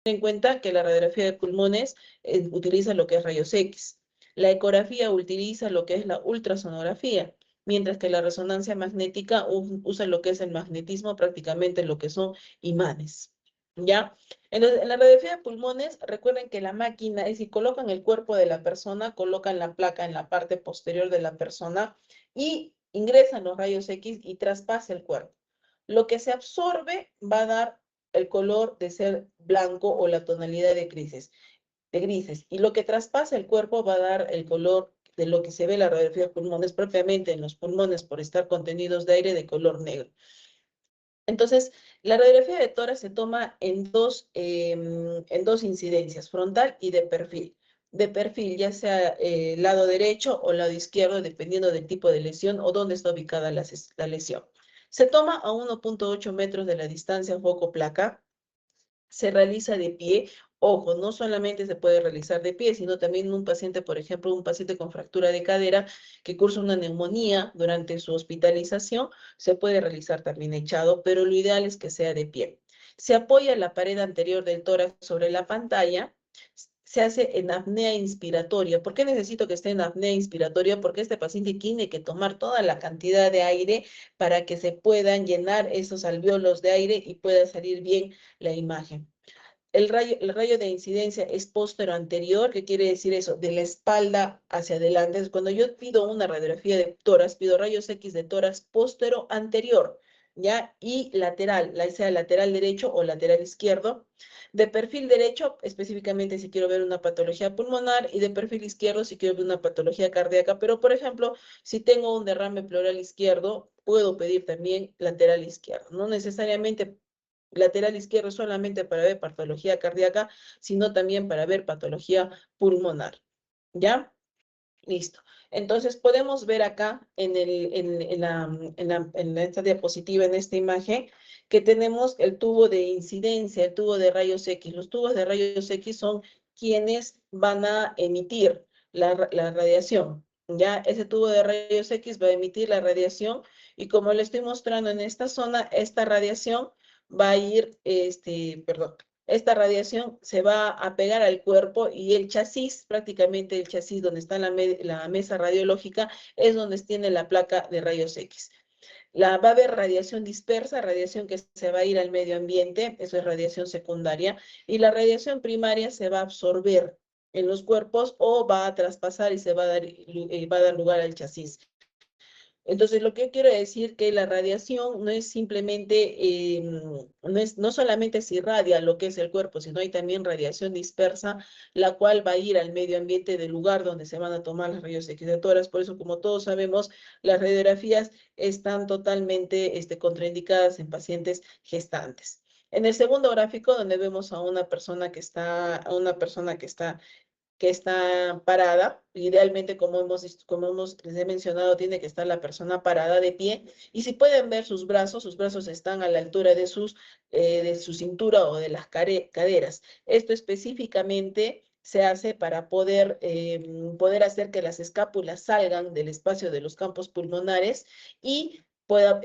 en cuenta que la radiografía de pulmones utiliza lo que es rayos X. La ecografía utiliza lo que es la ultrasonografía, mientras que la resonancia magnética usa lo que es el magnetismo, prácticamente lo que son imanes. ¿Ya? Entonces, en la radiografía de pulmones, recuerden que la máquina, es si colocan el cuerpo de la persona, colocan la placa en la parte posterior de la persona y ingresan los rayos X y traspasa el cuerpo. Lo que se absorbe va a dar el color de ser blanco o la tonalidad de grises. Y lo que traspasa el cuerpo va a dar el color de lo que se ve en la radiografía de pulmones, propiamente en los pulmones, por estar contenidos de aire de color negro. Entonces, la radiografía de tórax se toma en dos incidencias, frontal y de perfil. De perfil, ya sea lado derecho o lado izquierdo, dependiendo del tipo de lesión o dónde está ubicada la lesión. Se toma a 1.8 metros de la distancia foco-placa, se realiza de pie. Ojo, no solamente se puede realizar de pie, sino también un paciente, por ejemplo, un paciente con fractura de cadera que cursa una neumonía durante su hospitalización, se puede realizar también echado, pero lo ideal es que sea de pie. Se apoya la pared anterior del tórax sobre la pantalla, se hace en apnea inspiratoria. ¿Por qué necesito que esté en apnea inspiratoria? Porque este paciente tiene que tomar toda la cantidad de aire para que se puedan llenar esos alvéolos de aire y pueda salir bien la imagen. El rayo de incidencia es póstero anterior, ¿qué quiere decir eso? De la espalda hacia adelante. Entonces, cuando yo pido una radiografía de tórax, pido rayos X de tórax póstero anterior, ¿ya? Y lateral, ya sea lateral derecho o lateral izquierdo. De perfil derecho, específicamente si quiero ver una patología pulmonar, y de perfil izquierdo si quiero ver una patología cardíaca. Pero, por ejemplo, si tengo un derrame pleural izquierdo, puedo pedir también lateral izquierdo. No necesariamente lateral izquierdo solamente para ver patología cardíaca, sino también para ver patología pulmonar. ¿Ya? Listo. Entonces podemos ver acá en esta diapositiva, en esta imagen, que tenemos el tubo de incidencia, el tubo de rayos X. Los tubos de rayos X son quienes van a emitir la radiación. Ya, ese tubo de rayos X va a emitir la radiación y como le estoy mostrando en esta zona, esta radiación va a ir, perdón, esta radiación se va a pegar al cuerpo y el chasis, prácticamente el chasis donde está la mesa radiológica, es donde tiene la placa de rayos X. Va a haber radiación dispersa, radiación que se va a ir al medio ambiente, eso es radiación secundaria, y la radiación primaria se va a absorber en los cuerpos o va a traspasar y se va a dar lugar al chasis. Entonces, lo que yo quiero decir que la radiación no es simplemente, no solamente se irradia lo que es el cuerpo, sino hay también radiación dispersa, la cual va a ir al medio ambiente del lugar donde se van a tomar las rayos X de tórax. Por eso, como todos sabemos, las radiografías están totalmente contraindicadas en pacientes gestantes. En el segundo gráfico, donde vemos a una persona que está parada, idealmente como les he mencionado, tiene que estar la persona parada de pie, y si pueden ver sus brazos están a la altura de su cintura o de las caderas. Esto específicamente se hace para poder hacer que las escápulas salgan del espacio de los campos pulmonares y pueda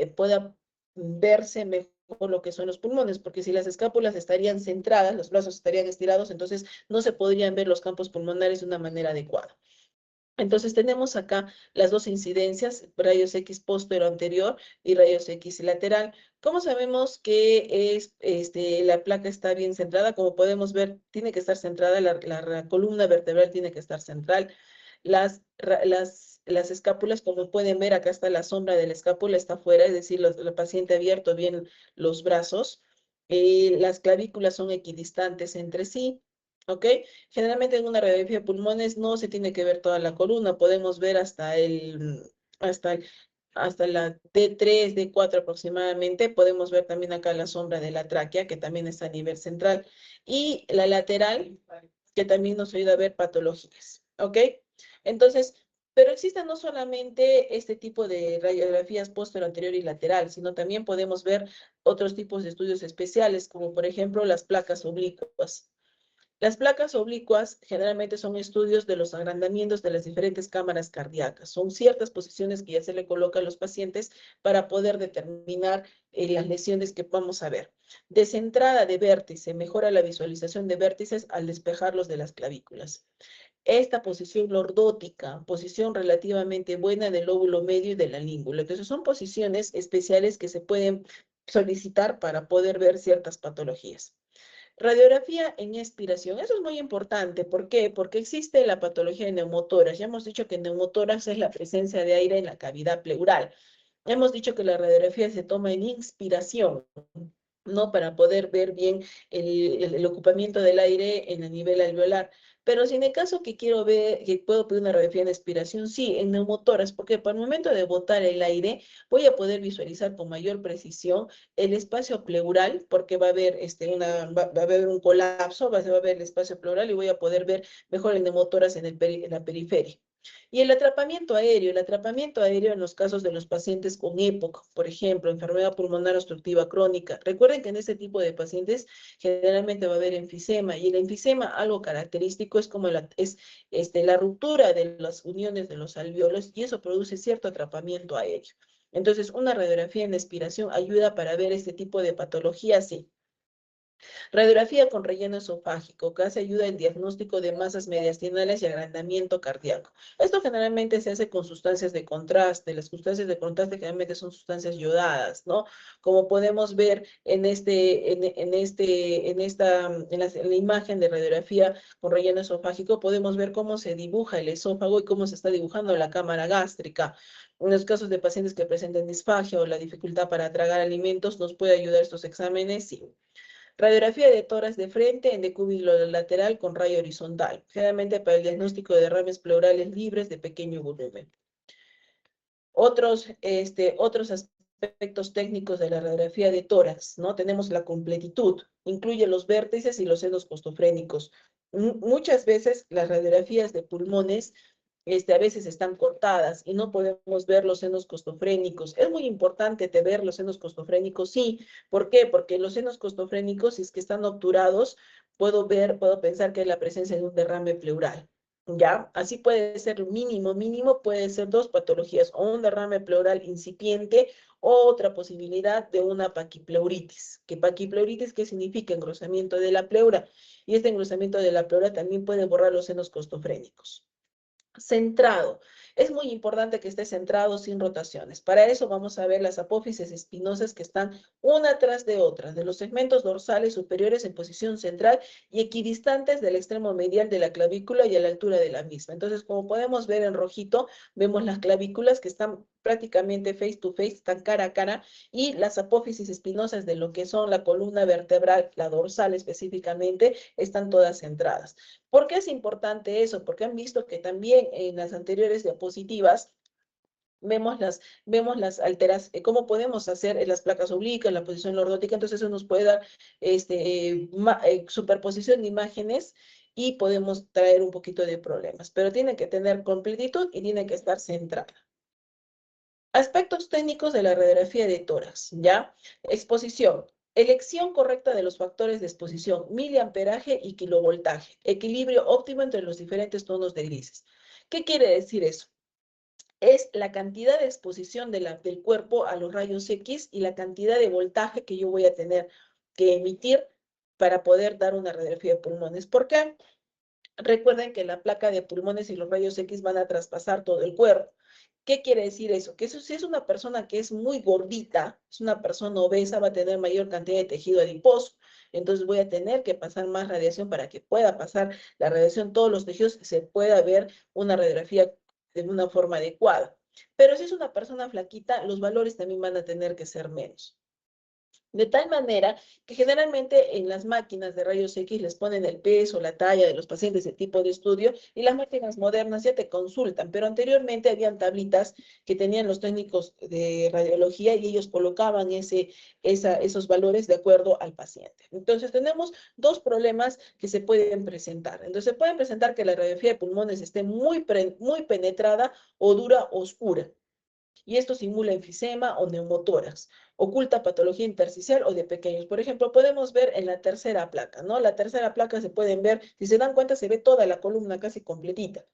verse mejor lo que son los pulmones, porque si las escápulas estarían centradas, los brazos estarían estirados, entonces no se podrían ver los campos pulmonares de una manera adecuada. Entonces tenemos acá las dos incidencias, rayos X póstero anterior y rayos X lateral. ¿Cómo sabemos que la placa está bien centrada? Como podemos ver, tiene que estar centrada, la columna vertebral tiene que estar central. Las escápulas, como pueden ver, acá está la sombra de la escápula, está afuera, es decir, el paciente ha abierto bien los brazos. Las clavículas son equidistantes entre sí, ¿ok? Generalmente en una radiografía de pulmones no se tiene que ver toda la columna, podemos ver hasta, el- hasta la D3, D4 aproximadamente, podemos ver también acá la sombra de la tráquea, que también está a nivel central, y la lateral, que también nos ayuda a ver patologías, ¿ok? Entonces, pero existen no solamente este tipo de radiografías póstero, anterior y lateral, sino también podemos ver otros tipos de estudios especiales, como por ejemplo las placas oblicuas. Las placas oblicuas generalmente son estudios de los agrandamientos de las diferentes cámaras cardíacas. Son ciertas posiciones que ya se le colocan a los pacientes para poder determinar las lesiones que vamos a ver. Descentrada de vértice, mejora la visualización de vértices al despejarlos de las clavículas. Esta posición lordótica, posición relativamente buena del lóbulo medio y de la língula. Entonces son posiciones especiales que se pueden solicitar para poder ver ciertas patologías. Radiografía en expiración. Eso es muy importante. ¿Por qué? Porque existe la patología de neumotórax. Ya hemos dicho que neumotórax es la presencia de aire en la cavidad pleural. Hemos dicho que la radiografía se toma en inspiración, ¿no? Para poder ver bien el ocupamiento del aire en el nivel alveolar. Pero si en el caso que quiero ver, que puedo pedir una radiografía en expiración, sí, en neumotórax, porque para el momento de botar el aire voy a poder visualizar con mayor precisión el espacio pleural, porque va a haber, va a haber un colapso, va a haber el espacio pleural y voy a poder ver mejor el neumotórax en la periferia. Y el atrapamiento aéreo en los casos de los pacientes con EPOC, por ejemplo, enfermedad pulmonar obstructiva crónica. Recuerden que en este tipo de pacientes generalmente va a haber enfisema, y el enfisema, algo característico, es como la ruptura de las uniones de los alveolos, y eso produce cierto atrapamiento aéreo. Entonces, una radiografía en expiración ayuda para ver este tipo de patologías, sí. Radiografía con relleno esofágico, que hace ayuda en diagnóstico de masas mediastinales y agrandamiento cardíaco. Esto generalmente se hace con sustancias de contraste. Las sustancias de contraste generalmente son sustancias yodadas, ¿no? Como podemos ver en la imagen de radiografía con relleno esofágico, podemos ver cómo se dibuja el esófago y cómo se está dibujando la cámara gástrica. En los casos de pacientes que presenten disfagia o la dificultad para tragar alimentos, ¿nos puede ayudar estos exámenes? Sí. Radiografía de tórax de frente en decúbito lateral con rayo horizontal, generalmente para el diagnóstico de derrames pleurales libres de pequeño volumen. Otros aspectos técnicos de la radiografía de tórax, ¿no? Tenemos la completitud, incluye los vértices y los senos costofrénicos. Muchas veces las radiografías de pulmones a veces están cortadas y no podemos ver los senos costofrénicos. Es muy importante ver los senos costofrénicos, sí. ¿Por qué? Porque los senos costofrénicos, si es que están obturados, puedo pensar que hay la presencia de un derrame pleural. ¿Ya? Así puede ser mínimo puede ser dos patologías, o un derrame pleural incipiente, o otra posibilidad de una paquipleuritis. Paquipleuritis, ¿qué significa? Engrosamiento de la pleura. Y este engrosamiento de la pleura también puede borrar los senos costofrénicos. Centrado. Es muy importante que esté centrado sin rotaciones. Para eso vamos a ver las apófisis espinosas que están una tras de otra, de los segmentos dorsales superiores en posición central y equidistantes del extremo medial de la clavícula y a la altura de la misma. Entonces, como podemos ver en rojito, vemos las clavículas que están prácticamente face to face, están cara a cara, y las apófisis espinosas de lo que son la columna vertebral, la dorsal específicamente, están todas centradas. ¿Por qué es importante eso? Porque han visto que también en las anteriores diapositivas vemos las alteras, cómo podemos hacer en las placas oblicuas, la posición lordótica. Entonces eso nos puede dar superposición de imágenes y podemos traer un poquito de problemas, pero tiene que tener completitud y tiene que estar centrada. Aspectos técnicos de la radiografía de tórax, ¿ya? Exposición. Elección correcta de los factores de exposición, miliamperaje y kilovoltaje. Equilibrio óptimo entre los diferentes tonos de grises. ¿Qué quiere decir eso? Es la cantidad de exposición del cuerpo a los rayos X y la cantidad de voltaje que yo voy a tener que emitir para poder dar una radiografía de pulmones. ¿Por qué? Recuerden que la placa de pulmones y los rayos X van a traspasar todo el cuerpo. ¿Qué quiere decir eso? Que si es una persona que es muy gordita, es una persona obesa, va a tener mayor cantidad de tejido adiposo. Entonces voy a tener que pasar más radiación para que pueda pasar la radiación todos los tejidos y se pueda ver una radiografía de una forma adecuada. Pero si es una persona flaquita, los valores también van a tener que ser menos. De tal manera que generalmente en las máquinas de rayos X les ponen el peso, la talla de los pacientes, el tipo de estudio, y las máquinas modernas ya te consultan, pero anteriormente habían tablitas que tenían los técnicos de radiología y ellos colocaban esos valores de acuerdo al paciente. Entonces tenemos dos problemas que se pueden presentar. Entonces se pueden presentar que la radiografía de pulmones esté muy penetrada o dura oscura. Y esto simula enfisema o neumotórax. Oculta patología intersticial o de pequeños. Por ejemplo, podemos ver en la tercera placa, ¿no? La tercera placa se pueden ver, si se dan cuenta, se ve toda la columna casi completita.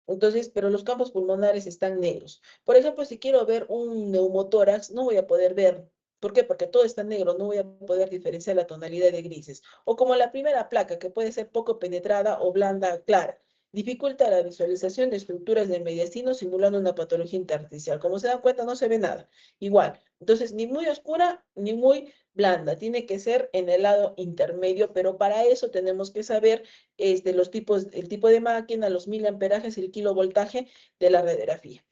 Entonces, pero los campos pulmonares están negros. Por ejemplo, si quiero ver un neumotórax, no voy a poder ver. ¿Por qué? Porque todo está negro, no voy a poder diferenciar la tonalidad de grises. O como la primera placa, que puede ser poco penetrada o blanda clara. Dificulta la visualización de estructuras del mediastino simulando una patología intersticial. Como se dan cuenta, no se ve nada. Igual. Entonces, ni muy oscura, ni muy blanda. Tiene que ser en el lado intermedio, pero para eso tenemos que saber los tipos, el tipo de máquina, los miliamperajes y el kilovoltaje de la radiografía.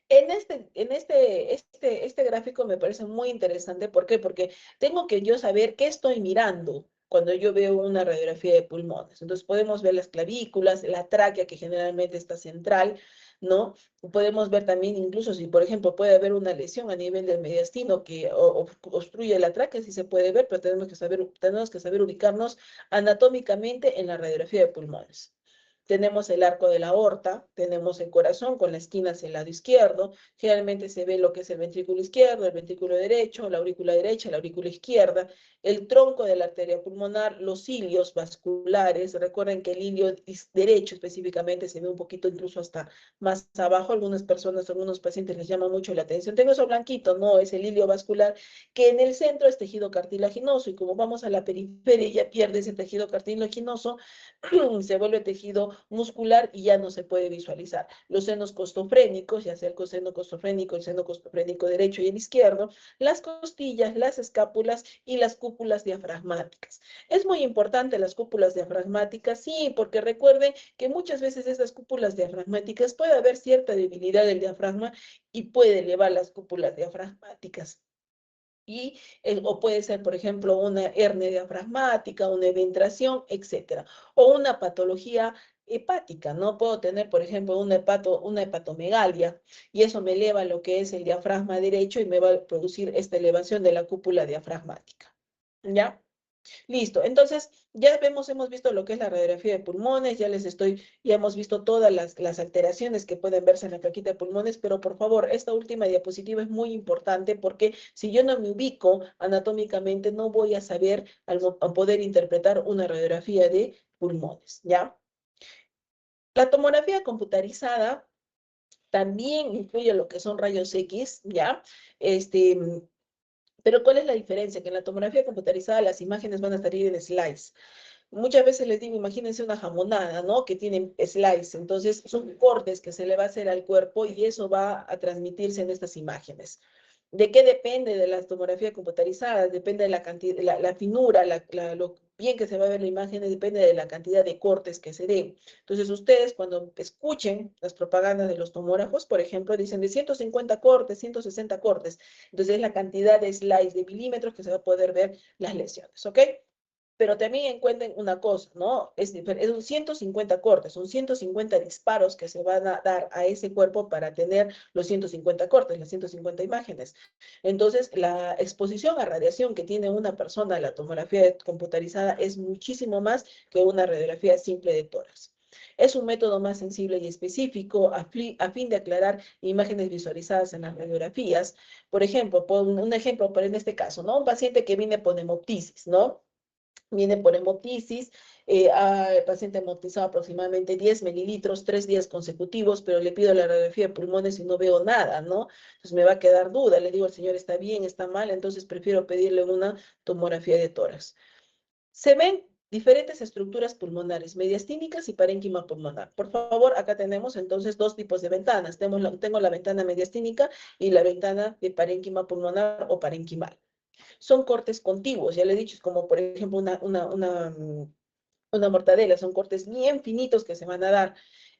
Este gráfico me parece muy interesante. ¿Por qué? Porque tengo que yo saber qué estoy mirando cuando yo veo una radiografía de pulmones. Entonces podemos ver las clavículas, la tráquea que generalmente está central, ¿no? Podemos ver también incluso si, por ejemplo, puede haber una lesión a nivel del mediastino que obstruye la tráquea, sí se puede ver, pero tenemos que saber ubicarnos anatómicamente en la radiografía de pulmones. Tenemos el arco de la aorta, tenemos el corazón con la esquina hacia el lado izquierdo. Generalmente se ve lo que es el ventrículo izquierdo, el ventrículo derecho, la aurícula derecha, la aurícula izquierda, el tronco de la arteria pulmonar, los cilios vasculares. Recuerden que el hilio derecho específicamente se ve un poquito incluso hasta más abajo. Algunas personas, algunos pacientes les llama mucho la atención. Tengo eso blanquito, no, es el hilio vascular, que en el centro es tejido cartilaginoso y como vamos a la periferia ya pierde ese tejido cartilaginoso, se vuelve tejido muscular y ya no se puede visualizar. Los senos costofrénicos, ya sea el seno costofrénico, el seno costofrénico derecho y el izquierdo, las costillas, las escápulas y las cúpulas diafragmáticas. Es muy importante las cúpulas diafragmáticas, sí, porque recuerden que muchas veces estas cúpulas diafragmáticas puede haber cierta debilidad del diafragma y puede elevar las cúpulas diafragmáticas. O puede ser, por ejemplo, una hernia diafragmática, una eventración, etcétera. O una patología hepática, ¿no? Puedo tener, por ejemplo, una hepatomegalia y eso me eleva lo que es el diafragma derecho y me va a producir esta elevación de la cúpula diafragmática. ¿Ya? Listo, entonces ya hemos visto lo que es la radiografía de pulmones, ya hemos visto todas las alteraciones que pueden verse en la plaquita de pulmones, pero por favor, esta última diapositiva es muy importante porque si yo no me ubico anatómicamente, no voy a saber a poder interpretar una radiografía de pulmones, ¿ya? La tomografía computarizada también incluye lo que son rayos X, ¿ya? Este, pero ¿cuál es la diferencia? Que en la tomografía computarizada las imágenes van a salir en slides. Muchas veces les digo, imagínense una jamonada, ¿no? Que tiene slice, entonces son cortes que se le va a hacer al cuerpo y eso va a transmitirse en estas imágenes. ¿De qué depende de la tomografía computarizada? Depende de la cantidad, la finura, lo bien que se va a ver la imagen, depende de la cantidad de cortes que se den. Entonces, ustedes cuando escuchen las propagandas de los tomógrafos, por ejemplo, dicen de 150 cortes, 160 cortes. Entonces, es la cantidad de slides de milímetros que se va a poder ver las lesiones, ¿ok? Pero también encuentren una cosa, ¿no? Es un 150 cortes, son 150 disparos que se van a dar a ese cuerpo para tener los 150 cortes, las 150 imágenes. Entonces, la exposición a radiación que tiene una persona a la tomografía computarizada es muchísimo más que una radiografía simple de tórax. Es un método más sensible y específico a fin de aclarar imágenes visualizadas en las radiografías. Por ejemplo, un ejemplo, pero en este caso, ¿no? Un paciente que viene por hemoptisis, ¿no? Viene por hemoptisis, el paciente hemoptizado aproximadamente 10 mililitros, 3 días consecutivos, pero le pido la radiografía de pulmones y no veo nada, ¿no? Entonces me va a quedar duda, le digo al señor, ¿está bien, está mal? Entonces prefiero pedirle una tomografía de tórax. Se ven diferentes estructuras pulmonares, mediastínicas y parénquima pulmonar. Por favor, acá tenemos entonces dos tipos de ventanas. Tengo la ventana mediastínica y la ventana de parénquima pulmonar o parenquimal. Son cortes contiguos, ya le he dicho, es como por ejemplo una mortadela, son cortes bien finitos que se van a dar.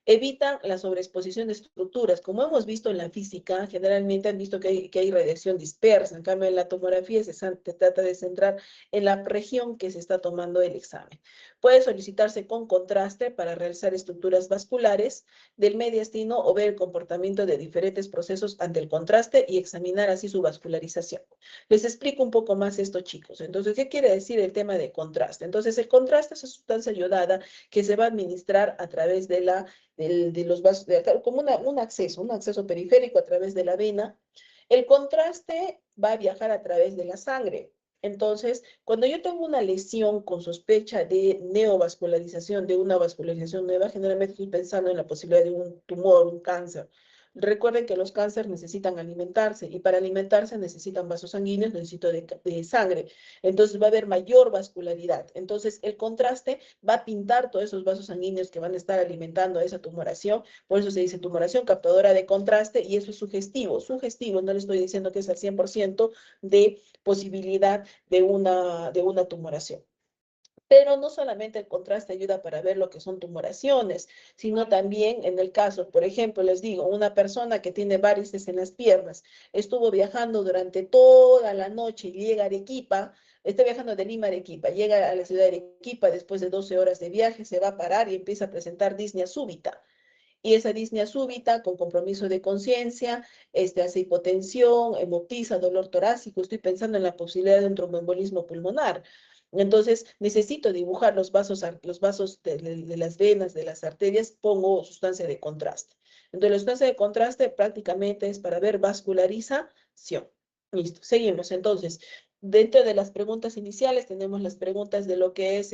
Evitan la sobreexposición de estructuras. Como hemos visto en la física, generalmente han visto que hay radiación dispersa. En cambio, en la tomografía se trata de centrar en la región que se está tomando el examen. Puede solicitarse con contraste para realizar estructuras vasculares del mediastino o ver el comportamiento de diferentes procesos ante el contraste y examinar así su vascularización. Les explico un poco más esto, chicos. Entonces, ¿qué quiere decir el tema de contraste? Entonces, el contraste es una sustancia iodada que se va a administrar a través de la de los vasos, como un acceso periférico a través de la vena. El contraste va a viajar a través de la sangre. Entonces, cuando yo tengo una lesión con sospecha de neovascularización, de una vascularización nueva, generalmente estoy pensando en la posibilidad de un tumor, un cáncer. Recuerden que los cánceres necesitan alimentarse y para alimentarse necesitan vasos sanguíneos, necesito de sangre. Entonces va a haber mayor vascularidad. Entonces el contraste va a pintar todos esos vasos sanguíneos que van a estar alimentando a esa tumoración. Por eso se dice tumoración captadora de contraste y eso es sugestivo. Sugestivo, no le estoy diciendo que es al 100% de posibilidad de una tumoración. Pero no solamente el contraste ayuda para ver lo que son tumoraciones, sino también en el caso, por ejemplo, les digo, una persona que tiene varices en las piernas, estuvo viajando durante toda la noche y llega a Arequipa, está viajando de Lima a Arequipa, llega a la ciudad de Arequipa después de 12 horas de viaje, se va a parar y empieza a presentar disnea súbita. Y esa disnea súbita, con compromiso de conciencia, hace hipotensión, hemotiza, dolor torácico. Estoy pensando en la posibilidad de un tromboembolismo pulmonar. Entonces, necesito dibujar los vasos de las venas, de las arterias, pongo sustancia de contraste. Entonces, la sustancia de contraste prácticamente es para ver vascularización. Listo, seguimos. Entonces, dentro de las preguntas iniciales tenemos las preguntas de lo que es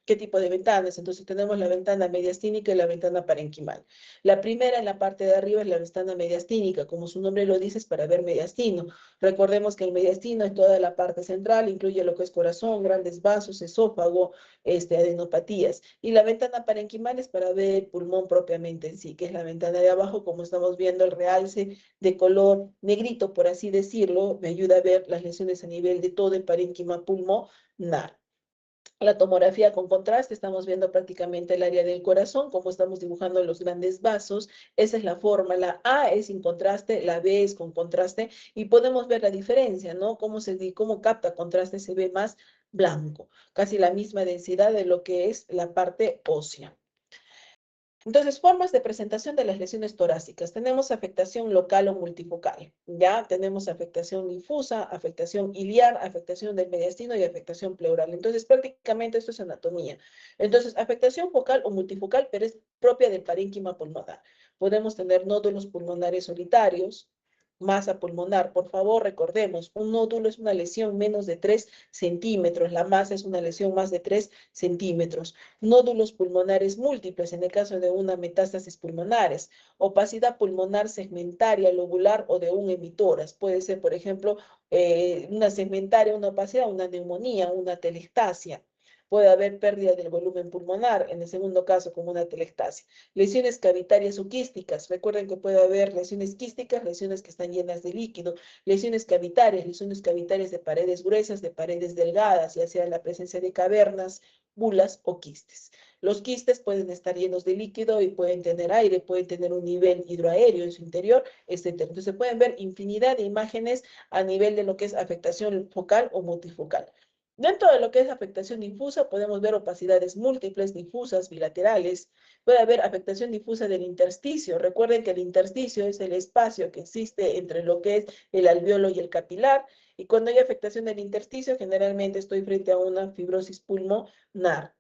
qué tipo de ventanas. Entonces tenemos la ventana mediastínica y la ventana parenquimal. La primera en la parte de arriba es la ventana mediastínica, como su nombre lo dice, es para ver mediastino. Recordemos que el mediastino es toda la parte central, incluye lo que es corazón, grandes vasos, esófago, adenopatías. Y la ventana parenquimal es para ver el pulmón propiamente en sí, que es la ventana de abajo, como estamos viendo el realce de color negrito, por así decirlo, me ayuda a ver las lesiones a nivel de todo el parénquima pulmonar. La tomografía con contraste, estamos viendo prácticamente el área del corazón, como estamos dibujando los grandes vasos. Esa es la forma. La A es sin contraste, la B es con contraste y podemos ver la diferencia, ¿no? Cómo capta contraste, se ve más blanco, casi la misma densidad de lo que es la parte ósea. Entonces, formas de presentación de las lesiones torácicas. Tenemos afectación local o multifocal, ¿ya? Tenemos afectación difusa, afectación iliar, afectación del mediastino y afectación pleural. Entonces, prácticamente esto es anatomía. Entonces, afectación focal o multifocal, pero es propia del parénquima pulmonar. Podemos tener nódulos pulmonares solitarios, masa pulmonar. Por favor, recordemos, un nódulo es una lesión menos de 3 centímetros, la masa es una lesión más de 3 centímetros. Nódulos pulmonares múltiples, en el caso de una metástasis pulmonares, opacidad pulmonar segmentaria, lobular o de un emitoras. Puede ser, por ejemplo, una segmentaria, una opacidad, una neumonía, una telestasia. Puede haber pérdida del volumen pulmonar, en el segundo caso como una telestasia. Lesiones cavitarias o quísticas. Recuerden que puede haber lesiones quísticas, lesiones que están llenas de líquido. Lesiones cavitarias de paredes gruesas, de paredes delgadas, ya sea la presencia de cavernas, bulas o quistes. Los quistes pueden estar llenos de líquido y pueden tener aire, pueden tener un nivel hidroaéreo en su interior, etc. Entonces se pueden ver infinidad de imágenes a nivel de lo que es afectación focal o multifocal. Dentro de lo que es afectación difusa, podemos ver opacidades múltiples, difusas, bilaterales. Puede haber afectación difusa del intersticio. Recuerden que el intersticio es el espacio que existe entre lo que es el alveolo y el capilar. Y cuando hay afectación del intersticio, generalmente estoy frente a una fibrosis pulmonar.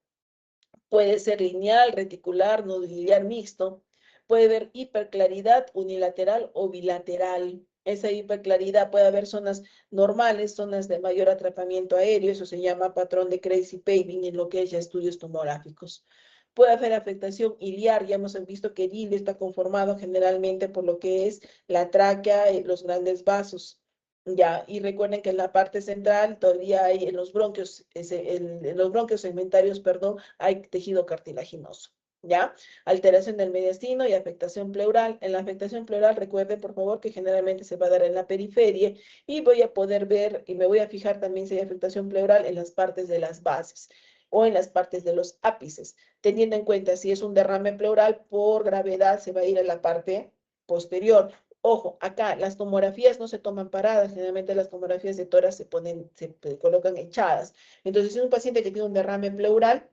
Puede ser lineal, reticular, nodular mixto. Puede haber hiperclaridad unilateral o bilateral. Esa hiperclaridad puede haber zonas normales, zonas de mayor atrapamiento aéreo, eso se llama patrón de crazy paving en lo que es ya estudios tomográficos. Puede haber afectación iliar, ya hemos visto que el hilio está conformado generalmente por lo que es la tráquea y los grandes vasos. Ya, y recuerden que en la parte central todavía hay en los bronquios, en los bronquios segmentarios, perdón, hay tejido cartilaginoso. ¿Ya? Alteración del mediastino y afectación pleural. En la afectación pleural, recuerden por favor que generalmente se va a dar en la periferia y voy a poder ver y me voy a fijar también si hay afectación pleural en las partes de las bases o en las partes de los ápices, teniendo en cuenta si es un derrame pleural por gravedad se va a ir a la parte posterior. Ojo, acá las tomografías no se toman paradas, generalmente las tomografías de tórax se colocan echadas. Entonces, si es un paciente que tiene un derrame pleural,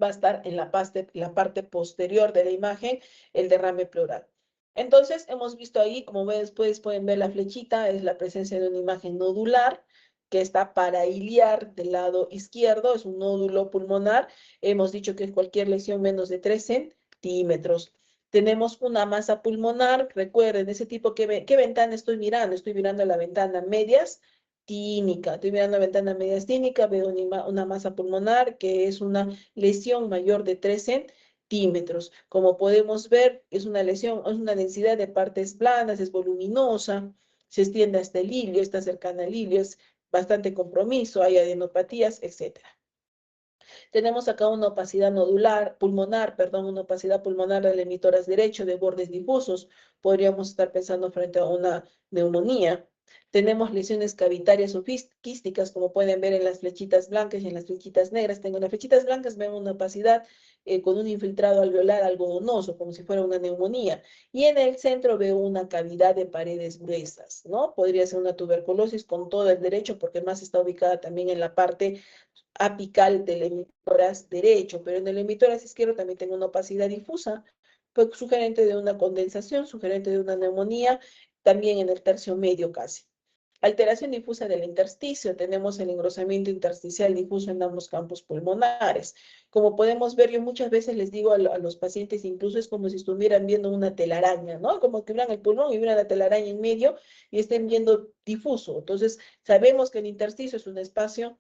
va a estar en la parte posterior de la imagen el derrame pleural. Entonces, hemos visto ahí, como después pueden ver la flechita, es la presencia de una imagen nodular que está parailiar del lado izquierdo, es un nódulo pulmonar. Hemos dicho que es cualquier lesión menos de 3 centímetros centímetros. Tenemos una masa pulmonar, recuerden, ese tipo, ¿qué ventana estoy mirando? Estoy mirando la ventana medias tínica, estoy mirando la ventana medias tínica, veo una masa pulmonar que es una lesión mayor de 3 centímetros. Como podemos ver, es una lesión, es una densidad de partes planas, es voluminosa, se extiende hasta el ilio, está cercana al ilio, es bastante compromiso, hay adenopatías, etcétera. Tenemos acá una opacidad nodular, pulmonar, perdón, una opacidad pulmonar del emitoras derecho de bordes difusos. Podríamos estar pensando frente a una neumonía. Tenemos lesiones cavitarias o quísticas, como pueden ver en las flechitas blancas y en las flechitas negras. Tengo las flechitas blancas, ven una opacidad con un infiltrado alveolar algodonoso, como si fuera una neumonía. Y en el centro veo una cavidad de paredes gruesas, ¿no? Podría ser una tuberculosis con todo el derecho, porque más está ubicada también en la parte apical del emitoras derecho, pero en el emitoras izquierdo también tengo una opacidad difusa, pues sugerente de una condensación, sugerente de una neumonía, también en el tercio medio casi. Alteración difusa del intersticio, tenemos el engrosamiento intersticial difuso en ambos campos pulmonares. Como podemos ver, yo muchas veces les digo a los pacientes, incluso es como si estuvieran viendo una telaraña, ¿no? Como que vieran el pulmón y vieran la telaraña en medio y estén viendo difuso. Entonces, sabemos que el intersticio es un espacio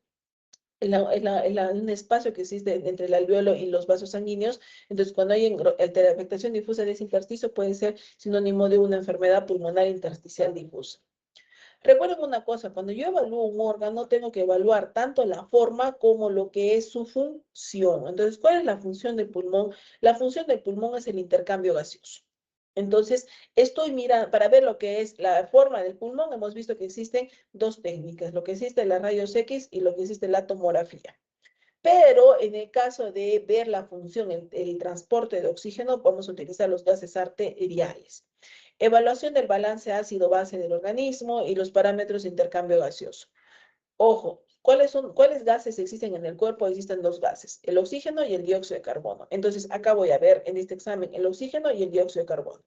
un espacio que existe entre el alveolo y los vasos sanguíneos. Entonces, cuando hay afectación difusa de ese intersticio, puede ser sinónimo de una enfermedad pulmonar intersticial difusa. Recuerden una cosa, cuando yo evalúo un órgano, tengo que evaluar tanto la forma como lo que es su función. Entonces, ¿cuál es la función del pulmón? La función del pulmón es el intercambio gaseoso. Entonces, estoy mirando, para ver lo que es la forma del pulmón, hemos visto que existen dos técnicas, lo que existe la rayos X y lo que existe la tomografía. Pero en el caso de ver la función, el transporte de oxígeno, podemos utilizar los gases arteriales. Evaluación del balance ácido-base del organismo y los parámetros de intercambio gaseoso. Ojo, ¿cuáles gases existen en el cuerpo? Existen dos gases, el oxígeno y el dióxido de carbono. Entonces, acá voy a ver en este examen el oxígeno y el dióxido de carbono.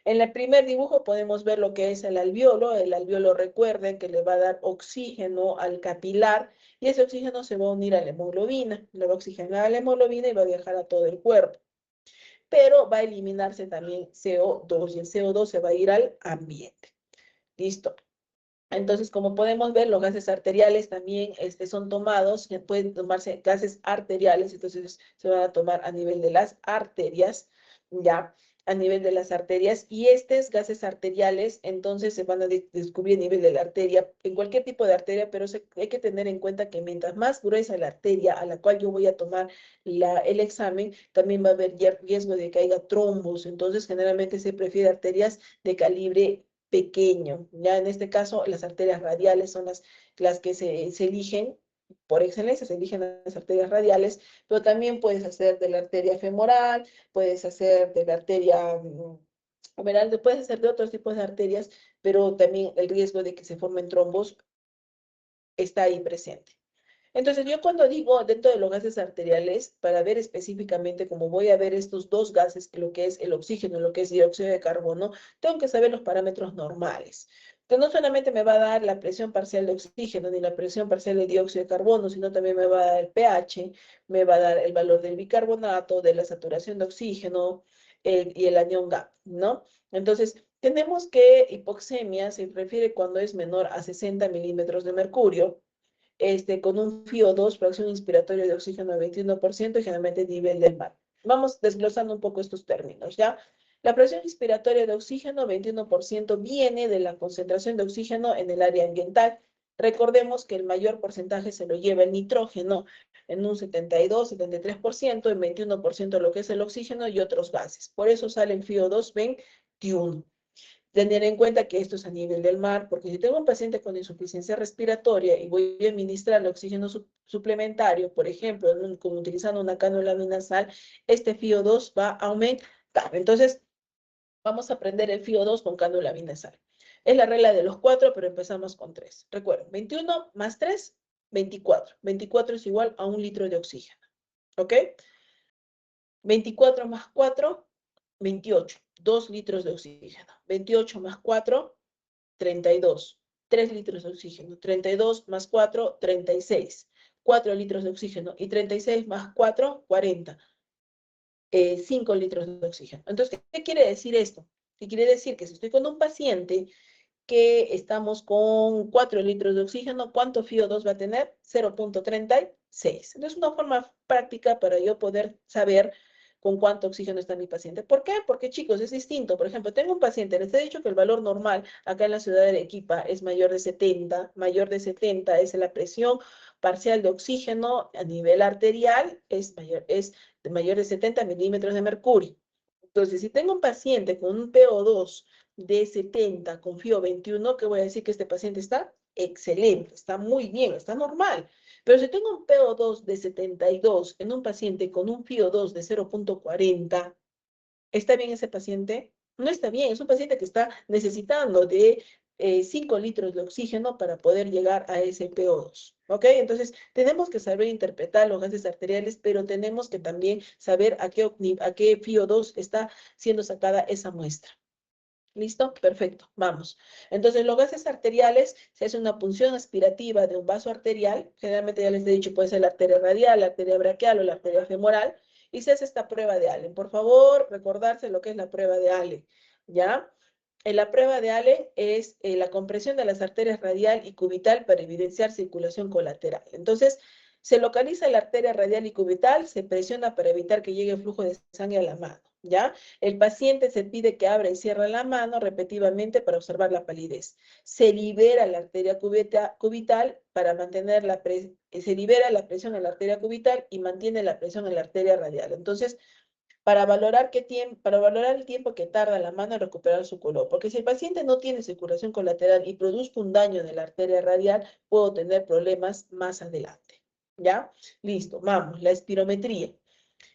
En el primer dibujo podemos ver lo que es el alveolo. El alveolo, recuerden que le va a dar oxígeno al capilar y ese oxígeno se va a unir a la hemoglobina. Le va a oxigenar a la hemoglobina y va a viajar a todo el cuerpo. Pero va a eliminarse también CO2 y el CO2 se va a ir al ambiente. Listo. Entonces, como podemos ver, los gases arteriales también son tomados, pueden tomarse gases arteriales, entonces se van a tomar a nivel de las arterias, ¿ya? A nivel de las arterias, y estos gases arteriales, entonces se van a descubrir a nivel de la arteria, en cualquier tipo de arteria, pero hay que tener en cuenta que mientras más gruesa la arteria a la cual yo voy a tomar el examen, también va a haber riesgo de que haya trombos, entonces generalmente se prefiere arterias de calibre pequeño. Ya en este caso, las arterias radiales son las que se eligen, por excelencia se eligen las arterias radiales, pero también puedes hacer de la arteria femoral, puedes hacer de la arteria humeral, puedes hacer de otros tipos de arterias, pero también el riesgo de que se formen trombos está ahí presente. Entonces, yo cuando digo dentro de los gases arteriales, para ver específicamente cómo voy a ver estos dos gases, lo que es el oxígeno y lo que es dióxido de carbono, tengo que saber los parámetros normales. Que no solamente me va a dar la presión parcial de oxígeno ni la presión parcial de dióxido de carbono, sino también me va a dar el pH, me va a dar el valor del bicarbonato, de la saturación de oxígeno y el anión GAP, ¿no? Entonces, tenemos que hipoxemia se refiere cuando es menor a 60 milímetros de mercurio, con un FiO2, fracción inspiratoria de oxígeno de 21% y generalmente nivel del mar. Vamos desglosando un poco estos términos, ¿ya? La presión inspiratoria de oxígeno, 21%, viene de la concentración de oxígeno en el área ambiental. Recordemos que el mayor porcentaje se lo lleva el nitrógeno, en un 72, 73%, en 21% lo que es el oxígeno y otros gases. Por eso sale el FiO2 21. Tener en cuenta que esto es a nivel del mar, porque si tengo un paciente con insuficiencia respiratoria y voy a administrar el oxígeno suplementario, por ejemplo, como utilizando una cánula nasal, este FiO2 va a aumentar. Entonces, vamos a aprender el FiO2 con cánula nasal. Es la regla de los 4, pero empezamos con 3. Recuerden, 21 más 3, 24. 24 es igual a 1 litro de oxígeno. ¿Ok? 24 más 4, 28. 2 litros de oxígeno. 28 más 4, 32. 3 litros de oxígeno. 32 más 4, 36. 4 litros de oxígeno. Y 36 más 4, 40. 5 litros de oxígeno. Entonces, ¿qué quiere decir esto? ¿Qué quiere decir? Que si estoy con un paciente que estamos con 4 litros de oxígeno, ¿cuánto FiO2 va a tener? 0,36. Entonces, una forma práctica para yo poder saber con cuánto oxígeno está mi paciente. ¿Por qué? Porque, chicos, es distinto. Por ejemplo, tengo un paciente, les he dicho que el valor normal acá en la ciudad de Arequipa es mayor de 70 es la presión parcial de oxígeno a nivel arterial, es mayor de 70 milímetros de mercurio. Entonces, si tengo un paciente con un PO2 de 70 con FIO 21, ¿qué voy a decir? Que este paciente está excelente, está muy bien, está normal. Pero si tengo un PO2 de 72 en un paciente con un FIO2 de 0,40, ¿está bien ese paciente? No está bien, es un paciente que está necesitando de 5 litros de oxígeno para poder llegar a ese PO2. ¿Ok? Entonces, tenemos que saber interpretar los gases arteriales, pero tenemos que también saber a qué FIO2 está siendo sacada esa muestra. ¿Listo? Perfecto, vamos. Entonces, los gases arteriales, se hace una punción aspirativa de un vaso arterial, generalmente ya les he dicho, puede ser la arteria radial, la arteria braquial o la arteria femoral, y se hace esta prueba de Allen. Por favor, recordarse lo que es la prueba de Allen, ¿ya? En la prueba de Allen es la compresión de las arterias radial y cubital para evidenciar circulación colateral. Entonces, se localiza la arteria radial y cubital, se presiona para evitar que llegue flujo de sangre a la mano, ¿ya? El paciente se pide que abra y cierre la mano repetidamente para observar la palidez. Se libera la arteria cubital para mantener se libera la presión en la arteria cubital y mantiene la presión en la arteria radial. Entonces, para valorar el tiempo que tarda la mano en recuperar su color. Porque si el paciente no tiene circulación colateral y produzca un daño de la arteria radial, puedo tener problemas más adelante. ¿Ya? Listo, vamos, la espirometría.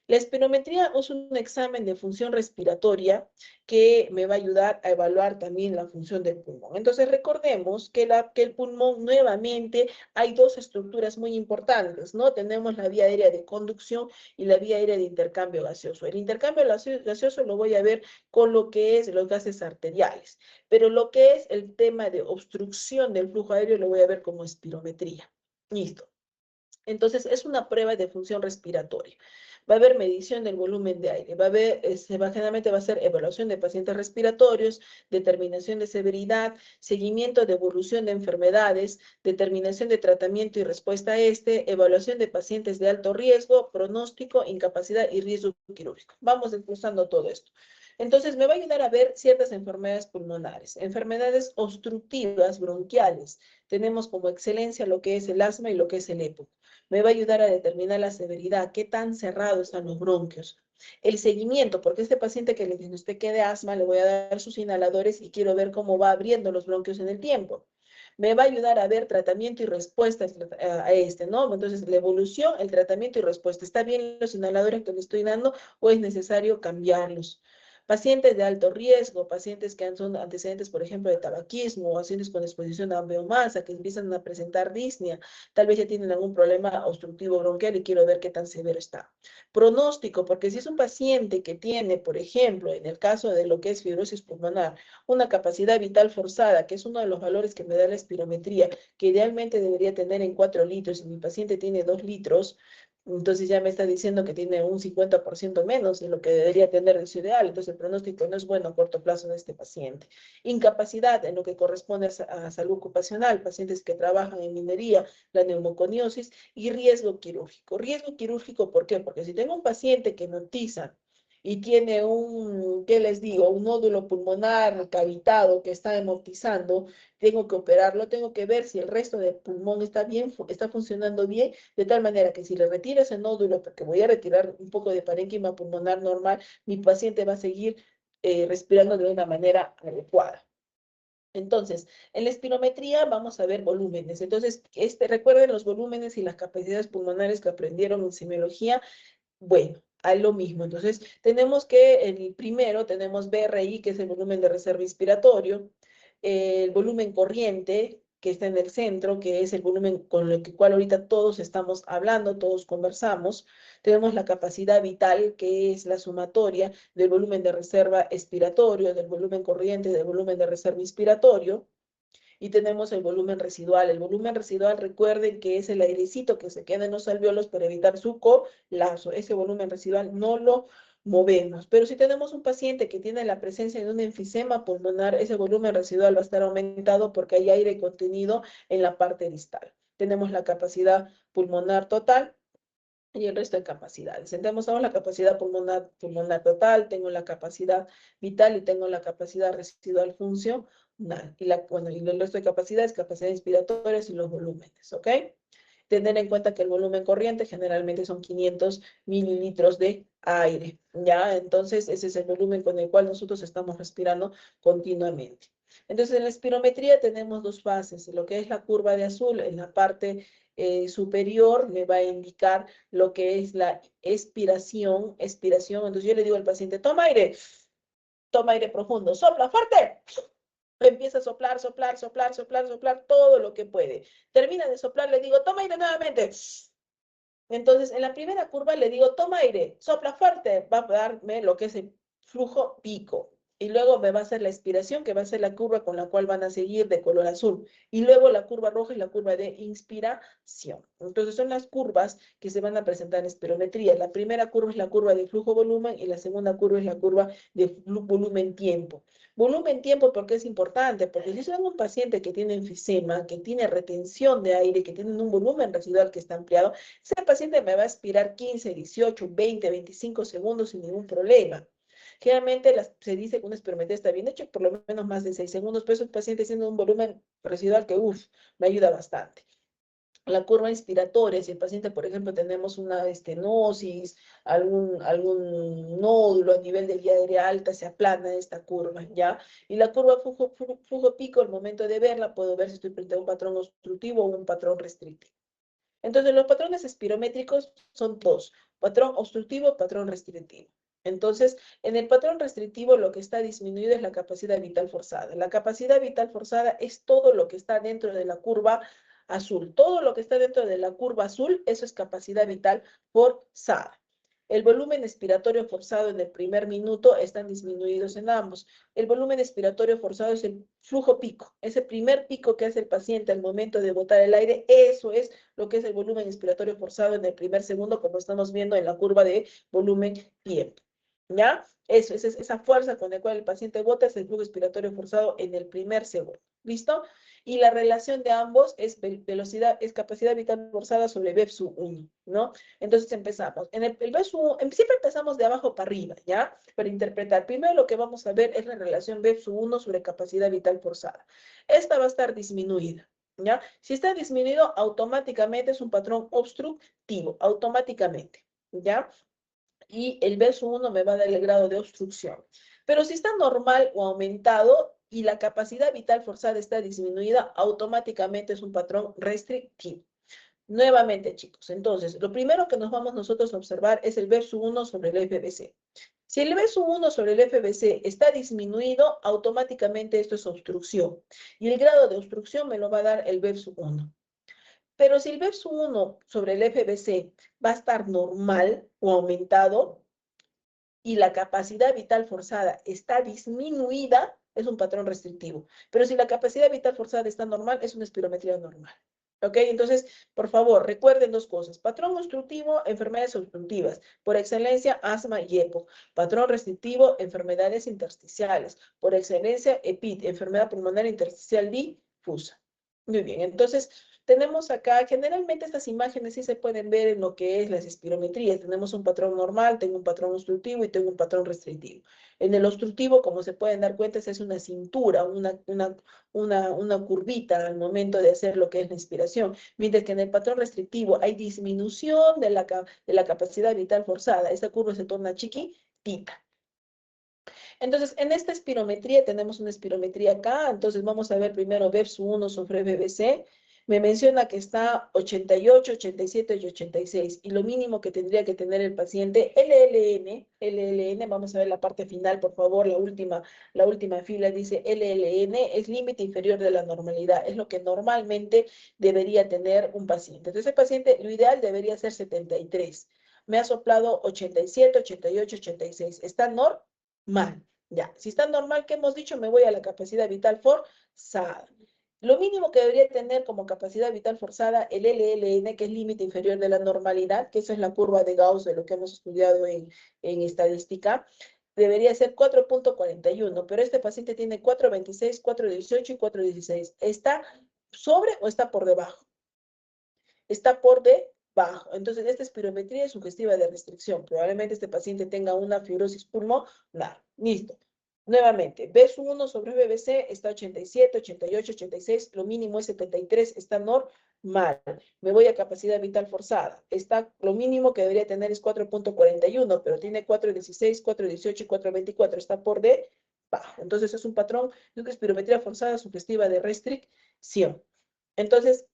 La espirometría es un examen de función respiratoria que me va a ayudar a evaluar también la función del pulmón. Entonces recordemos que el pulmón nuevamente hay dos estructuras muy importantes, ¿no? Tenemos la vía aérea de conducción y la vía aérea de intercambio gaseoso. El intercambio gaseoso lo voy a ver con lo que es los gases arteriales, pero lo que es el tema de obstrucción del flujo aéreo lo voy a ver como espirometría. Listo. Entonces, es una prueba de función respiratoria. Va a haber medición del volumen de aire, generalmente va a ser evaluación de pacientes respiratorios, determinación de severidad, seguimiento de evolución de enfermedades, determinación de tratamiento y respuesta a evaluación de pacientes de alto riesgo, pronóstico, incapacidad y riesgo quirúrgico. Vamos desglosando todo esto. Entonces, me va a ayudar a ver ciertas enfermedades pulmonares, enfermedades obstructivas bronquiales. Tenemos como excelencia lo que es el asma y lo que es el EPOC. Me va a ayudar a determinar la severidad, qué tan cerrados están los bronquios. El seguimiento, porque este paciente que le diagnostiqué de asma, le voy a dar sus inhaladores y quiero ver cómo va abriendo los bronquios en el tiempo. Me va a ayudar a ver tratamiento y respuesta a ¿no? Entonces, la evolución, el tratamiento y respuesta. ¿Está bien los inhaladores que le estoy dando o es necesario cambiarlos? Pacientes de alto riesgo, pacientes que son antecedentes, por ejemplo, de tabaquismo, pacientes con exposición a biomasa, que empiezan a presentar disnea, tal vez ya tienen algún problema obstructivo bronquial y quiero ver qué tan severo está. Pronóstico, porque si es un paciente que tiene, por ejemplo, en el caso de lo que es fibrosis pulmonar, una capacidad vital forzada, que es uno de los valores que me da la espirometría, que idealmente debería tener en 4 litros, y mi paciente tiene 2 litros, entonces ya me está diciendo que tiene un 50% menos de lo que debería tener en su ideal. Entonces el pronóstico no es bueno a corto plazo en este paciente. Incapacidad en lo que corresponde a salud ocupacional, pacientes que trabajan en minería, la neumoconiosis y riesgo quirúrgico. Riesgo quirúrgico, ¿por qué? Porque si tengo un paciente que notiza y tiene ¿qué les digo? Un nódulo pulmonar cavitado que está hemotizando, tengo que operarlo, tengo que ver si el resto del pulmón está bien, está funcionando bien, de tal manera que si le retiro ese nódulo, porque voy a retirar un poco de parénquima pulmonar normal, mi paciente va a seguir respirando de una manera adecuada. Entonces, en la espirometría vamos a ver volúmenes. Entonces, recuerden los volúmenes y las capacidades pulmonares que aprendieron en semiología. Bueno, a lo mismo. Entonces, tenemos que el primero, tenemos BRI, que es el volumen de reserva inspiratorio, el volumen corriente, que está en el centro, que es el volumen con el cual ahorita todos estamos hablando, todos conversamos. Tenemos la capacidad vital, que es la sumatoria del volumen de reserva expiratorio, del volumen corriente, del volumen de reserva inspiratorio. Y tenemos el volumen residual. El volumen residual, recuerden que es el airecito que se queda en los alvéolos para evitar su colapso. Ese volumen residual movemos. Pero si tenemos un paciente que tiene la presencia de un enfisema pulmonar, ese volumen residual va a estar aumentado porque hay aire contenido en la parte distal. Tenemos la capacidad pulmonar total y el resto de capacidades. Entonces, tenemos la capacidad pulmonar total, tengo la capacidad vital y tengo la capacidad residual funcional. Bueno, y el resto de capacidades, capacidades inspiratorias y los volúmenes, ¿ok? Tener en cuenta que el volumen corriente generalmente son 500 mililitros de aire, ¿ya? Entonces, ese es el volumen con el cual nosotros estamos respirando continuamente. Entonces, en la espirometría tenemos dos fases. Lo que es la curva de azul en la parte superior me va a indicar lo que es la expiración. Entonces, yo le digo al paciente, toma aire profundo, sopla fuerte. Empieza a soplar, soplar, soplar, soplar, soplar todo lo que puede. Termina de soplar, le digo, toma aire nuevamente. Entonces, en la primera curva le digo, toma aire, sopla fuerte, va a darme lo que es el flujo pico. Y luego me va a hacer la expiración, que va a ser la curva con la cual van a seguir de color azul. Y luego la curva roja y la curva de inspiración. Entonces, son las curvas que se van a presentar en espirometría. La primera curva es la curva de flujo-volumen y la segunda curva es la curva de volumen-tiempo. Volumen-tiempo, ¿por qué es importante? Porque si tengo un paciente que tiene enfisema, que tiene retención de aire, que tiene un volumen residual que está ampliado, ese paciente me va a aspirar 15, 18, 20, 25 segundos sin ningún problema. Generalmente se dice que una espirometría está bien hecha, por lo menos más de 6 segundos, pero el paciente tiene un volumen residual que, me ayuda bastante. La curva inspiratoria, si el paciente, por ejemplo, tenemos una estenosis, algún nódulo a nivel de vía aérea alta, se aplana esta curva, ¿ya? Y la curva flujo-pico, al momento de verla, puedo ver si estoy frente a un patrón obstructivo o un patrón restrictivo. Entonces, los patrones espirométricos son dos, patrón obstructivo, patrón restrictivo. Entonces, en el patrón restrictivo lo que está disminuido es la capacidad vital forzada. La capacidad vital forzada es todo lo que está dentro de la curva azul. Todo lo que está dentro de la curva azul, eso es capacidad vital forzada. El volumen expiratorio forzado en el primer minuto están disminuidos en ambos. El volumen expiratorio forzado es el flujo pico. Ese primer pico que hace el paciente al momento de botar el aire, eso es lo que es el volumen expiratorio forzado en el primer segundo, como estamos viendo en la curva de volumen-tiempo. ¿Ya? Eso, esa fuerza con la cual el paciente bota es el flujo expiratorio forzado en el primer segundo. ¿Listo? Y la relación de ambos es velocidad, es capacidad vital forzada sobre VEP-1, ¿no? Entonces empezamos. En el VEP-1, siempre empezamos de abajo para arriba, ¿ya? Para interpretar. Primero lo que vamos a ver es la relación VEP-1 sobre capacidad vital forzada. Esta va a estar disminuida, ¿ya? Si está disminuido, automáticamente es un patrón obstructivo, automáticamente, ¿ya? Y el VEP-1 me va a dar el grado de obstrucción. Pero si está normal o aumentado y la capacidad vital forzada está disminuida, automáticamente es un patrón restrictivo. Nuevamente, chicos, entonces, lo primero que nos vamos nosotros a observar es el VEP-1 sobre el FBC. Si el VEP-1 sobre el FBC está disminuido, automáticamente esto es obstrucción. Y el grado de obstrucción me lo va a dar el VEP-1. Pero si el VEP-1 sobre el FBC va a estar normal o aumentado, y la capacidad vital forzada está disminuida, es un patrón restrictivo. Pero si la capacidad vital forzada está normal, es una espirometría normal. ¿Ok? Entonces, por favor, recuerden dos cosas. Patrón obstructivo, enfermedades obstructivas. Por excelencia, asma y EPO. Patrón restrictivo, enfermedades intersticiales. Por excelencia, EPID, enfermedad pulmonar intersticial difusa. Muy bien, entonces tenemos acá, generalmente estas imágenes sí se pueden ver en lo que es las espirometrías. Tenemos un patrón normal, tengo un patrón obstructivo y tengo un patrón restrictivo. En el obstructivo, como se pueden dar cuenta, es una cintura, una curvita al momento de hacer lo que es la inspiración. Mientras que en el patrón restrictivo hay disminución de la capacidad vital forzada. Esta curva se torna chiquitita. Entonces, en esta espirometría tenemos una espirometría acá. Entonces, vamos a ver primero VEP-1 sobre BBC. Me menciona que está 88, 87 y 86. Y lo mínimo que tendría que tener el paciente, LLN, vamos a ver la parte final, por favor, la última fila dice LLN, es límite inferior de la normalidad. Es lo que normalmente debería tener un paciente. Entonces, el paciente, lo ideal debería ser 73. Me ha soplado 87, 88, 86. Está normal. Ya, si está normal, ¿qué hemos dicho? Me voy a la capacidad vital forzada. Lo mínimo que debería tener como capacidad vital forzada el LLN, que es límite inferior de la normalidad, que esa es la curva de Gauss de lo que hemos estudiado en estadística, debería ser 4.41, pero este paciente tiene 4.26, 4.18 y 4.16. ¿Está sobre o está por debajo? Está por debajo. Entonces, esta espirometría es sugestiva de restricción. Probablemente este paciente tenga una fibrosis pulmonar. Listo. Nuevamente, BES1 sobre BBC está 87, 88, 86, lo mínimo es 73, está normal. Me voy a capacidad vital forzada. Está, lo mínimo que debería tener es 4.41, pero tiene 4.16, 4.18 y 4.24, está por debajo. Entonces es un patrón de una espirometría forzada sugestiva de restricción. Entonces,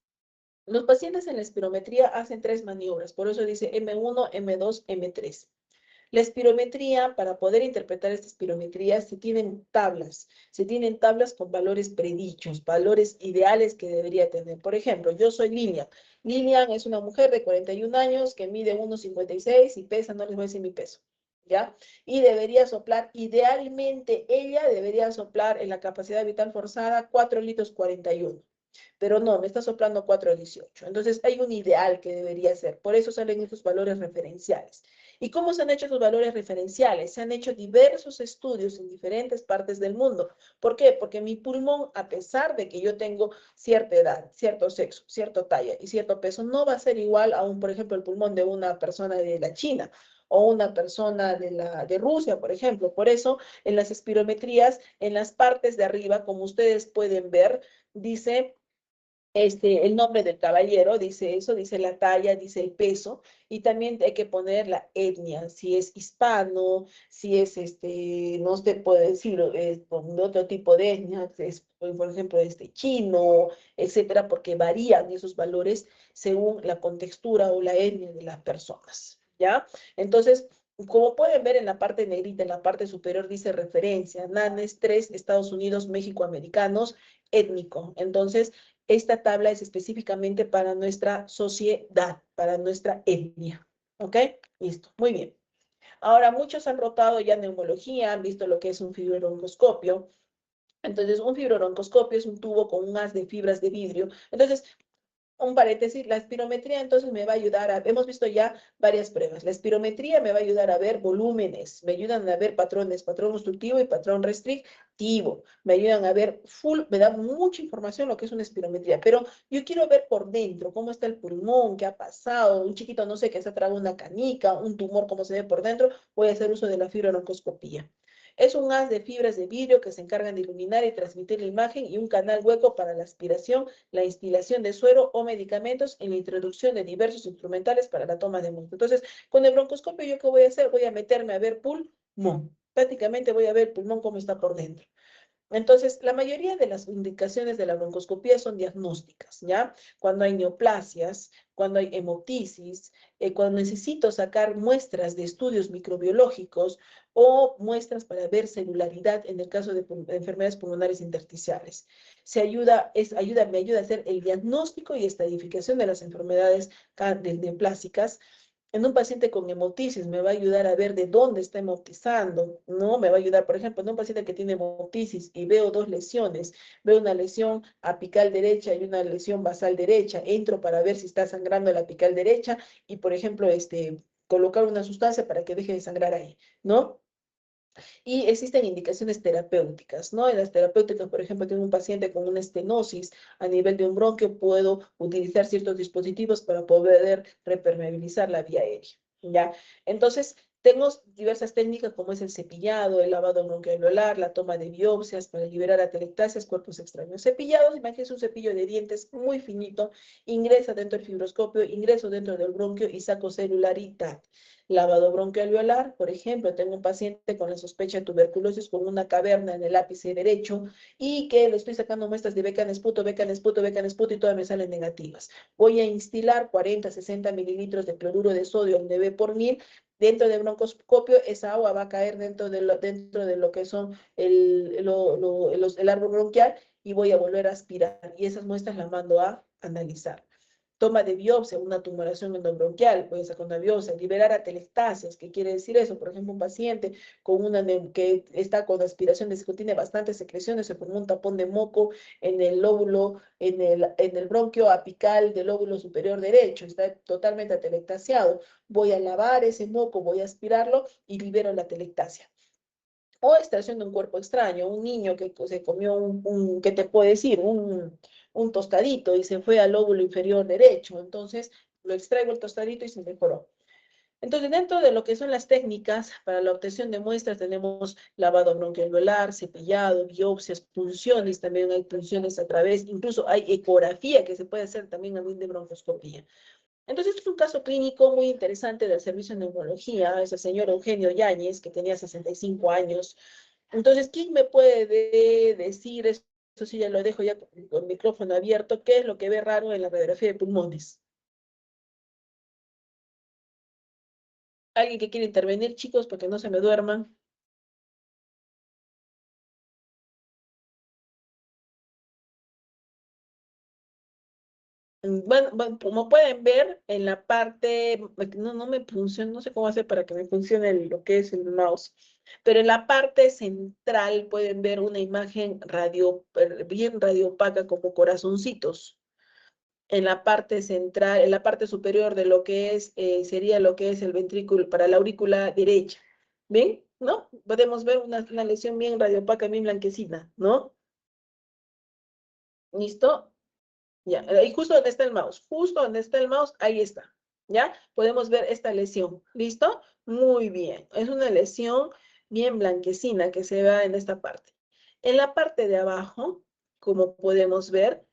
los pacientes en la espirometría hacen tres maniobras, por eso dice M1, M2, M3. La espirometría, para poder interpretar esta espirometría, se tienen tablas con valores predichos, valores ideales que debería tener. Por ejemplo, yo soy Lilian. Lilian es una mujer de 41 años que mide 1,56 y pesa, no les voy a decir mi peso, ¿ya? Y debería soplar, idealmente, ella debería soplar en la capacidad vital forzada 4 litros 41, pero no, me está soplando 4,18. Entonces hay un ideal que debería ser. Por eso salen estos valores referenciales. ¿Y cómo se han hecho esos valores referenciales? Se han hecho diversos estudios en diferentes partes del mundo. ¿Por qué? Porque mi pulmón, a pesar de que yo tengo cierta edad, cierto sexo, cierta talla y cierto peso, no va a ser igual a un, por ejemplo, el pulmón de una persona de la China o una persona de Rusia, por ejemplo. Por eso, en las espirometrías, en las partes de arriba, como ustedes pueden ver, dice el nombre del caballero, dice eso, dice la talla, dice el peso, y también hay que poner la etnia, si es hispano, si es, no se puede decir, es con otro tipo de etnia, es, por ejemplo, chino, etcétera, porque varían esos valores según la contextura o la etnia de las personas, ¿ya? Entonces, como pueden ver en la parte negrita, en la parte superior dice referencia, NANES 3, Estados Unidos, México, americanos, étnico. Entonces, esta tabla es específicamente para nuestra sociedad, para nuestra etnia. ¿Ok? Listo, muy bien. Ahora, muchos han rotado ya neumología, han visto lo que es un fibrobroncoscopio. Entonces, un fibrobroncoscopio es un tubo con un haz de fibras de vidrio. Entonces, un paréntesis, la espirometría entonces me va a ayudar hemos visto ya varias pruebas. La espirometría me va a ayudar a ver volúmenes, me ayudan a ver patrones, patrón obstructivo y patrón restrictivo, me ayudan a ver me da mucha información lo que es una espirometría, pero yo quiero ver por dentro cómo está el pulmón, qué ha pasado, un chiquito no sé que se ha tragado una canica, un tumor, cómo se ve por dentro, voy a hacer uso de la fibrobroncoscopía. Es un haz de fibras de vidrio que se encargan de iluminar y transmitir la imagen y un canal hueco para la aspiración, la instilación de suero o medicamentos en la introducción de diversos instrumentales para la toma de muestra. Entonces, con el broncoscopio, ¿yo qué voy a hacer? Voy a meterme a ver pulmón. Prácticamente voy a ver el pulmón cómo está por dentro. Entonces, la mayoría de las indicaciones de la broncoscopía son diagnósticas, ¿ya? Cuando hay neoplasias, cuando hay hemoptisis, cuando necesito sacar muestras de estudios microbiológicos o muestras para ver celularidad en el caso de enfermedades pulmonares intersticiales. Me ayuda a hacer el diagnóstico y estadificación de las enfermedades neoplásicas en un paciente con hemoptisis me va a ayudar a ver de dónde está hemoptizando, ¿no? Me va a ayudar, por ejemplo, en un paciente que tiene hemoptisis y veo dos lesiones, veo una lesión apical derecha y una lesión basal derecha, entro para ver si está sangrando la apical derecha y, por ejemplo, colocar una sustancia para que deje de sangrar ahí, ¿no? Y existen indicaciones terapéuticas, ¿no? En las terapéuticas, por ejemplo, tengo un paciente con una estenosis a nivel de un bronquio, puedo utilizar ciertos dispositivos para poder repermeabilizar la vía aérea, ¿ya? Entonces, tengo diversas técnicas como es el cepillado, el lavado bronquialveolar, la toma de biopsias para liberar atelectasias, cuerpos extraños. Cepillados, imagínense un cepillo de dientes muy finito, ingresa dentro del fibroscopio, ingreso dentro del bronquio y saco celularidad. Lavado bronquialveolar, por ejemplo, tengo un paciente con la sospecha de tuberculosis con una caverna en el ápice derecho y que le estoy sacando muestras de becanesputo, becanesputo, becanesputo y todas me salen negativas. Voy a instilar 40, 60 mililitros de cloruro de sodio en 9 por 1000 dentro del broncoscopio, esa agua va a caer dentro de lo que son el árbol bronquial y voy a volver a aspirar y esas muestras las mando a analizar. Toma de biopsia, una tumoración endobronquial, puede sacar una biopsia, liberar atelectasias, ¿qué quiere decir eso? Por ejemplo, un paciente con que está con aspiración de tiene bastantes secreciones, se formó un tapón de moco en el lóbulo, en el bronquio apical del lóbulo superior derecho, está totalmente atelectasiado. Voy a lavar ese moco, voy a aspirarlo y libero la atelectasia. O extracción de un cuerpo extraño, un niño que se comió ¿qué te puedo decir? Un tostadito y se fue al lóbulo inferior derecho. Entonces, lo extraigo el tostadito y se mejoró. Entonces, dentro de lo que son las técnicas para la obtención de muestras, tenemos lavado bronquialveolar, cepillado, biopsias, punciones, también hay punciones a través, incluso hay ecografía que se puede hacer también a través de broncoscopía. Entonces, este es un caso clínico muy interesante del servicio de neumología, ese señor Eugenio Yáñez, que tenía 65 años. Entonces, ¿quién me puede decir, eso sí ya lo dejo ya con el micrófono abierto, qué es lo que ve raro en la radiografía de pulmones? ¿Alguien que quiere intervenir, chicos, para que no se me duerman? Bueno, como pueden ver, en la parte, no me funciona, no sé cómo hacer para que me funcione lo que es el mouse, pero en la parte central pueden ver una imagen bien radiopaca como corazoncitos. En la parte central, en la parte superior de lo que es, sería lo que es el ventrículo para la aurícula derecha. ¿Ven? ¿No? Podemos ver una lesión bien radiopaca, bien blanquecina, ¿no? ¿Listo? Ya, ahí justo donde está el mouse, justo donde está el mouse, ahí está. ¿Ya? Podemos ver esta lesión. ¿Listo? Muy bien. Es una lesión bien blanquecina que se ve en esta parte. En la parte de abajo, como podemos ver,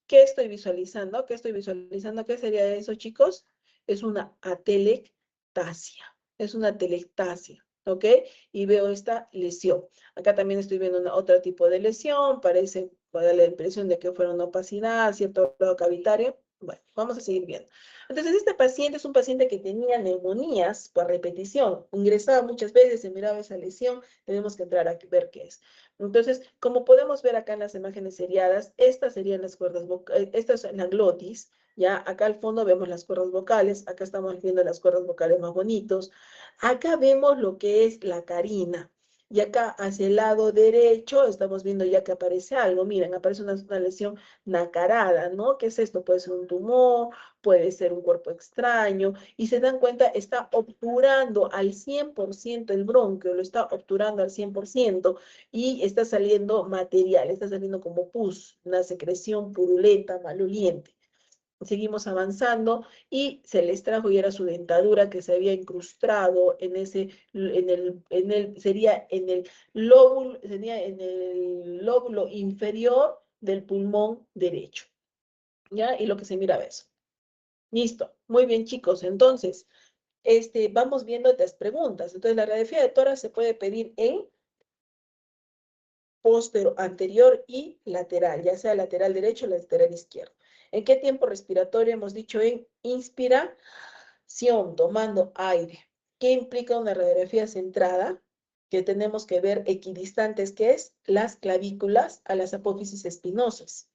¿qué estoy visualizando? ¿Qué estoy visualizando? ¿Qué sería eso, chicos? Es una atelectasia. Es una atelectasia. ¿Ok? Y veo esta lesión. Acá también estoy viendo otro tipo de lesión, parece, puede dar la impresión de que fuera una opacidad, cierto grado cavitario. Bueno, vamos a seguir viendo. Entonces, este paciente es un paciente que tenía neumonías por repetición, ingresaba muchas veces, se miraba esa lesión, tenemos que entrar a ver qué es. Entonces, como podemos ver acá en las imágenes seriadas, estas serían las cuerdas vocales, esta es la glotis, ya acá al fondo vemos las cuerdas vocales, acá estamos viendo las cuerdas vocales más bonitos, acá vemos lo que es la carina, y acá hacia el lado derecho estamos viendo ya que aparece algo. Miren, aparece una lesión nacarada, ¿no? ¿Qué es esto? Puede ser un tumor, puede ser un cuerpo extraño. Y se dan cuenta, está obturando al 100% el bronquio, lo está obturando al 100% y está saliendo material, está saliendo como pus, una secreción purulenta, maloliente. Seguimos avanzando y se les trajo y era su dentadura que se había incrustado en ese, sería en el lóbulo inferior del pulmón derecho, ¿ya? Y lo que se mira es eso. Listo. Muy bien, chicos. Entonces, vamos viendo estas preguntas. Entonces, la radiografía de tórax se puede pedir en anterior y lateral, ya sea lateral derecho o lateral izquierdo. ¿En qué tiempo respiratorio hemos dicho en inspiración, tomando aire? ¿Qué implica una radiografía centrada? Que tenemos que ver equidistantes, que es las clavículas a las apófisis espinosas.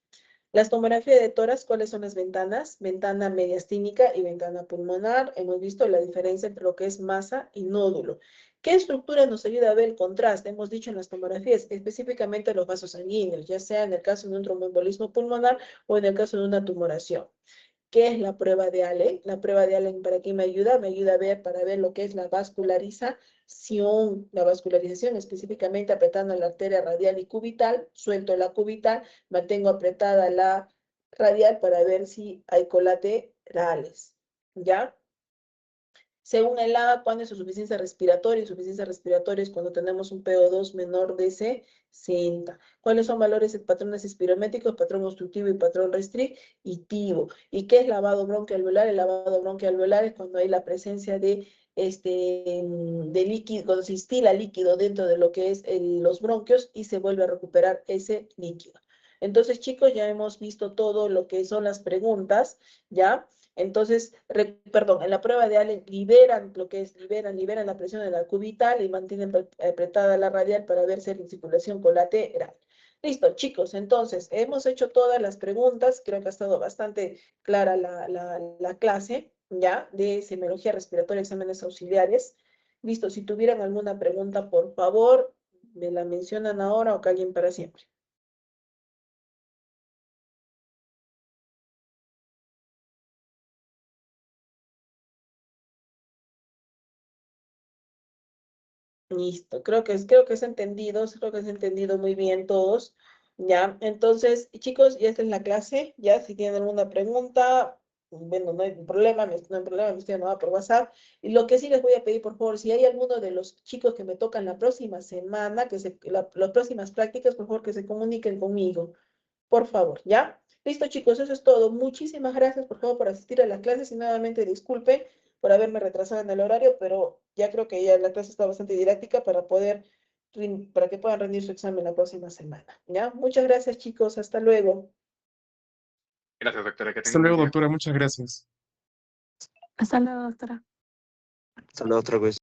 Las tomografías de tórax, ¿cuáles son las ventanas? Ventana mediastínica y ventana pulmonar. Hemos visto la diferencia entre lo que es masa y nódulo. ¿Qué estructura nos ayuda a ver el contraste? Hemos dicho en las tomografías, específicamente los vasos sanguíneos, ya sea en el caso de un tromboembolismo pulmonar o en el caso de una tumoración. ¿Qué es la prueba de Allen? La prueba de Allen, ¿para qué me ayuda? Me ayuda a ver, para ver lo que es la vascularización específicamente apretando la arteria radial y cubital, suelto la cubital, mantengo apretada la radial para ver si hay colaterales, ¿ya? Según el ABA, ¿cuándo es su suficiencia respiratoria? Insuficiencia respiratoria es cuando tenemos un PO2 menor de 60. ¿Cuáles son valores de patrones espirométricos, patrón obstructivo y patrón restrictivo? ¿Y qué es lavado bronquialveolar? El lavado bronquialveolar es cuando hay la presencia de líquido, cuando se instila líquido dentro de lo que es los bronquios y se vuelve a recuperar ese líquido. Entonces, chicos, ya hemos visto todo lo que son las preguntas, ¿ya? Entonces, perdón, en la prueba de Allen liberan lo que es, liberan la presión de la cubital y mantienen apretada la radial para ver si hay circulación colateral. Listo, chicos, entonces hemos hecho todas las preguntas, creo que ha estado bastante clara la clase, ¿ya? De semiología respiratoria, exámenes auxiliares. Listo, si tuvieran alguna pregunta, por favor, me la mencionan ahora o callen para siempre. Listo, creo que es entendido, creo que es entendido muy bien todos, ¿ya? Entonces, chicos, ya esta es la clase, ya si tienen alguna pregunta, bueno, no hay problema, no hay problema, me estoy por WhatsApp. Y lo que sí les voy a pedir, por favor, si hay alguno de los chicos que me tocan la próxima semana, las próximas prácticas, por favor, que se comuniquen conmigo, por favor, ¿ya? Listo, chicos, eso es todo. Muchísimas gracias, por favor, por asistir a las clases y nuevamente disculpe por haberme retrasado en el horario, pero ya creo que ya la clase está bastante didáctica para que puedan rendir su examen la próxima semana, ¿ya? Muchas gracias, chicos. Hasta luego. Gracias, doctora, que tenga Hasta un buen luego, día. doctora. Muchas gracias. Hasta luego, doctora. Hasta la otra vez.